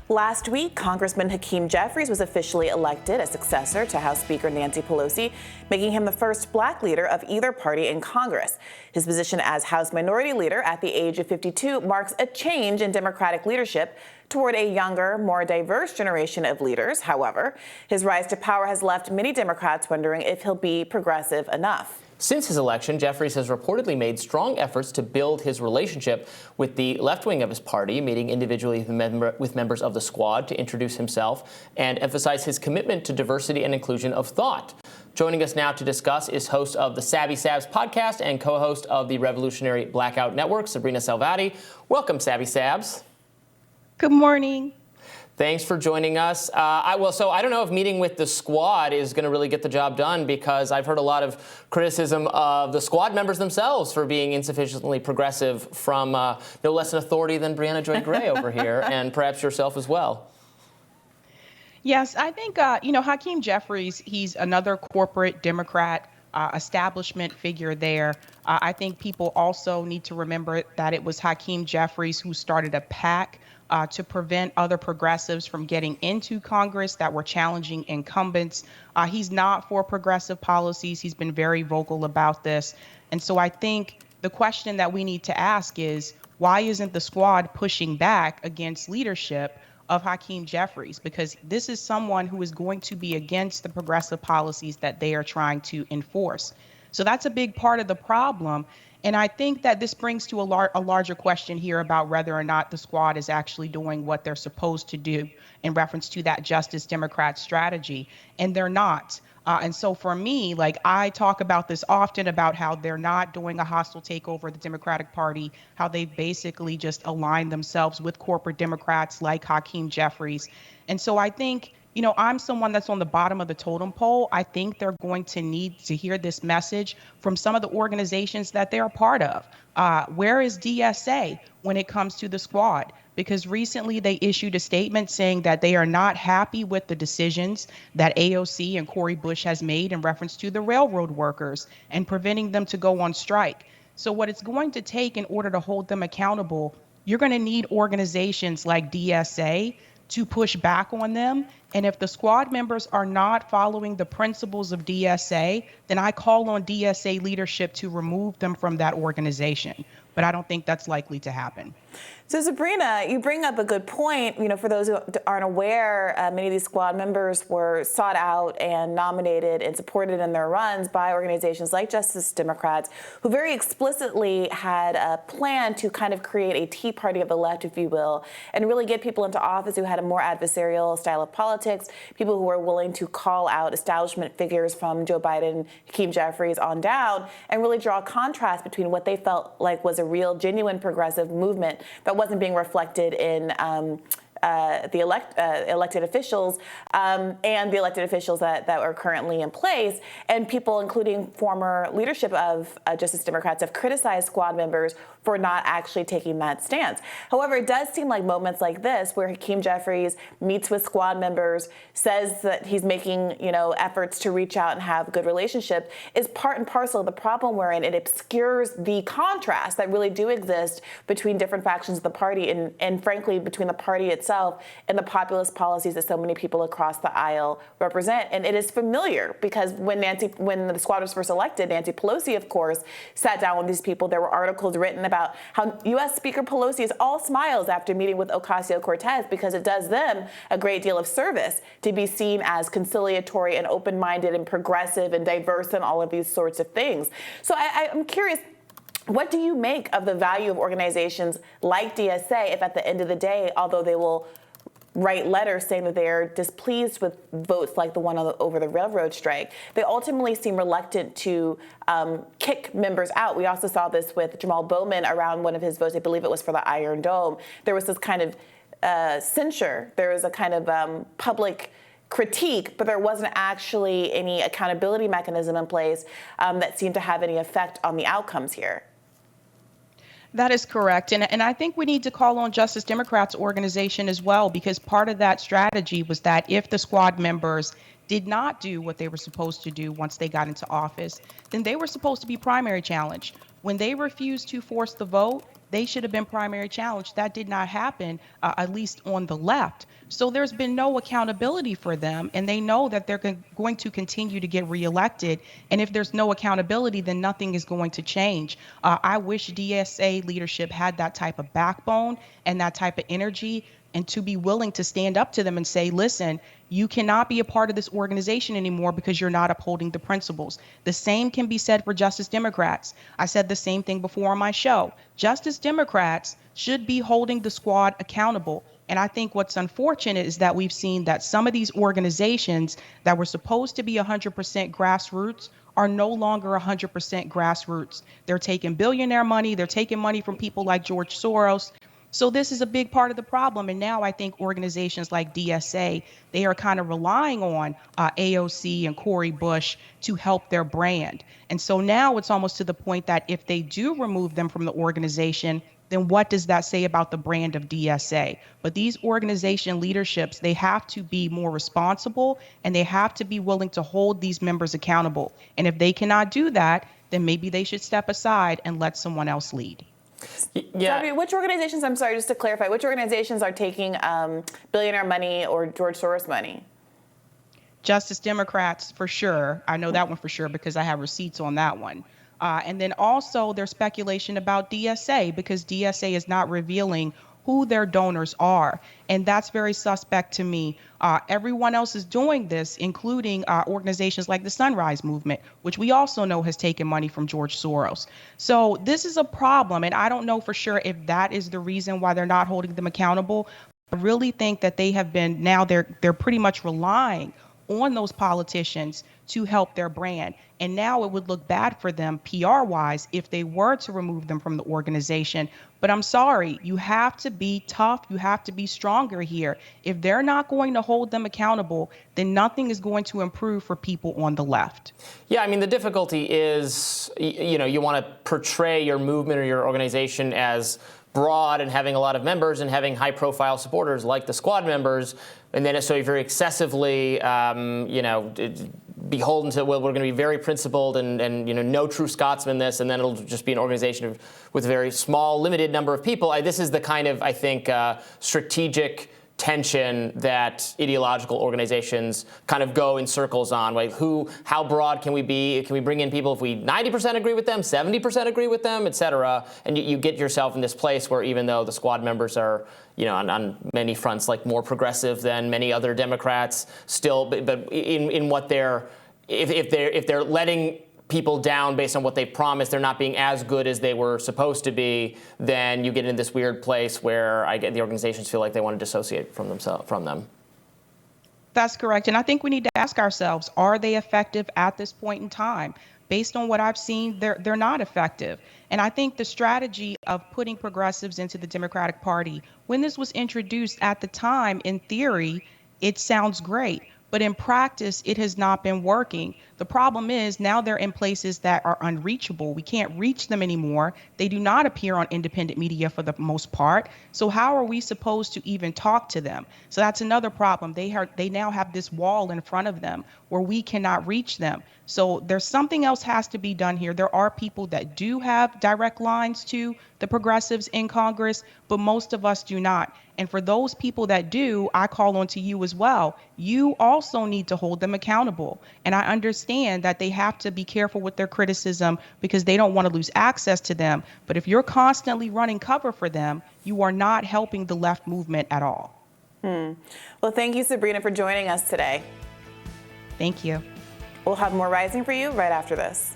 Last week, Congressman Hakeem Jeffries was officially elected as successor to House Speaker Nancy Pelosi, making him the first black leader of either party in Congress. His position as House Minority Leader at the age of 52 marks a change in Democratic leadership toward a younger, more diverse generation of leaders. However, his rise to power has left many Democrats wondering if he'll be progressive enough. Since his election, Jeffries has reportedly made strong efforts to build his relationship with the left wing of his party, meeting individually with members of the squad to introduce himself and emphasize his commitment to diversity and inclusion of thought. Joining us now to discuss is host of the Sabs podcast and co-host of the Revolutionary Blackout Network, Sabrina Salvati. Welcome, Sabs. Good morning. Thanks for joining us. I don't know if meeting with the squad is going to really get the job done, because I've heard a lot of criticism of the squad members themselves for being insufficiently progressive from no less an authority than Brianna Joy Gray over here, and perhaps yourself as well. Yes, I think, Hakeem Jeffries, he's another corporate Democrat establishment figure there. I think people also need to remember that it was Hakeem Jeffries who started a PAC to prevent other progressives from getting into Congress that were challenging incumbents. He's not for progressive policies. He's been very vocal about this. And so I think the question that we need to ask is, why isn't the squad pushing back against leadership of Hakeem Jeffries? Because this is someone who is going to be against the progressive policies that they are trying to enforce. So that's a big part of the problem. And I think that this brings to a larger question here about whether or not the squad is actually doing what they're supposed to do in reference to that Justice Democrat strategy. And they're not. And so for me, I talk about this often about how they're not doing a hostile takeover of the Democratic Party, how they basically just align themselves with corporate Democrats like Hakeem Jeffries. And so I think, I'm someone that's on the bottom of the totem pole. I think they're going to need to hear this message from some of the organizations that they're a part of. Where is DSA when it comes to the squad? Because recently they issued a statement saying that they are not happy with the decisions that AOC and Cori Bush has made in reference to the railroad workers and preventing them to go on strike. So what it's going to take in order to hold them accountable, you're going to need organizations like DSA to push back on them. And if the squad members are not following the principles of DSA, then I call on DSA leadership to remove them from that organization. But I don't think that's likely to happen. So Sabrina, you bring up a good point. For those who aren't aware, many of these squad members were sought out and nominated and supported in their runs by organizations like Justice Democrats, who very explicitly had a plan to kind of create a Tea Party of the left, if you will, and really get people into office who had a more adversarial style of politics, people who were willing to call out establishment figures from Joe Biden, Hakeem Jeffries on down, and really draw a contrast between what they felt like was a real, genuine progressive movement that wasn't being reflected in the elected officials and the elected officials that are currently in place. And people, including former leadership of Justice Democrats, have criticized squad members for not actually taking that stance. However, it does seem like moments like this, where Hakeem Jeffries meets with squad members, says that he's making efforts to reach out and have a good relationship, is part and parcel of the problem, wherein it obscures the contrast that really do exist between different factions of the party and frankly, between the party itself and the populist policies that so many people across the aisle represent. And it is familiar, because when the squad was first elected, Nancy Pelosi, of course, sat down with these people. There were articles written about how U.S. Speaker Pelosi is all smiles after meeting with Ocasio-Cortez, because it does them a great deal of service to be seen as conciliatory and open-minded and progressive and diverse and all of these sorts of things. So I'm curious, what do you make of the value of organizations like DSA if at the end of the day, although they will write letters saying that they're displeased with votes like the one over the railroad strike, they ultimately seem reluctant to kick members out? We also saw this with Jamal Bowman around one of his votes. I believe it was for the Iron Dome. There was this kind of censure. There was a kind of public critique, but there wasn't actually any accountability mechanism in place that seemed to have any effect on the outcomes here. That is correct. And I think we need to call on Justice Democrats organization as well, because part of that strategy was that if the squad members did not do what they were supposed to do once they got into office, then they were supposed to be primary challenged. When they refused to force the vote, they should have been primary challenged. That did not happen, at least on the left. So there's been no accountability for them, and they know that they're going to continue to get reelected. And if there's no accountability, then nothing is going to change. I wish DSA leadership had that type of backbone and that type of energy, and to be willing to stand up to them and say, listen, you cannot be a part of this organization anymore because you're not upholding the principles. The same can be said for Justice Democrats. I said the same thing before on my show. Justice Democrats should be holding the squad accountable. And I think what's unfortunate is that we've seen that some of these organizations that were supposed to be 100% grassroots are no longer 100% grassroots. They're taking billionaire money. They're taking money from people like George Soros. So this is a big part of the problem. And now I think organizations like DSA, they are kind of relying on AOC and Cori Bush to help their brand. And so now it's almost to the point that if they do remove them from the organization, then what does that say about the brand of DSA? But these organization leaderships, they have to be more responsible, and they have to be willing to hold these members accountable. And if they cannot do that, then maybe they should step aside and let someone else lead. Yeah. Sabby, which organizations, I'm sorry, just to clarify, which organizations are taking billionaire money or George Soros money? Justice Democrats, for sure. I know that one for sure because I have receipts on that one. And then also there's speculation about DSA because DSA is not revealing who their donors are. And that's very suspect to me. Everyone else is doing this, including organizations like the Sunrise Movement, which we also know has taken money from George Soros. So this is a problem. And I don't know for sure if that is the reason why they're not holding them accountable. I really think that they have been, now they're pretty much relying on those politicians to help their brand. And now it would look bad for them PR-wise if they were to remove them from the organization. But I'm sorry, you have to be tough. You have to be stronger here. If they're not going to hold them accountable, then nothing is going to improve for people on the left. Yeah, I mean, the difficulty is, you want to portray your movement or your organization as broad and having a lot of members and having high-profile supporters like the squad members, and then so you're excessively, beholden to, well, we're going to be very principled and no true Scotsman this, and then it'll just be an organization with a very small, limited number of people. This is the kind of, I think, strategic tension that ideological organizations kind of go in circles on. Like, how broad can we be? Can we bring in people if we 90% agree with them, 70% agree with them, et cetera? And you get yourself in this place where even though the squad members are, on many fronts, like more progressive than many other Democrats, still, but in what if they're letting people down based on what they promised, they're not being as good as they were supposed to be, then you get into this weird place where the organizations feel like they want to dissociate from them. That's correct. And I think we need to ask ourselves, are they effective at this point in time? Based on what I've seen, they're not effective. And I think the strategy of putting progressives into the Democratic Party, when this was introduced at the time, in theory, it sounds great. But in practice, it has not been working. The problem is now they're in places that are unreachable. We can't reach them anymore. They do not appear on independent media for the most part. So how are we supposed to even talk to them? So that's another problem. They now have this wall in front of them where we cannot reach them. So there's something else has to be done here. There are people that do have direct lines to the progressives in Congress, but most of us do not. And for those people that do, I call on to you as well. You also need to hold them accountable. And I understand that they have to be careful with their criticism because they don't want to lose access to them. But if you're constantly running cover for them, you are not helping the left movement at all. Well, thank you, Sabrina, for joining us today. Thank you. We'll have more Rising for you right after this.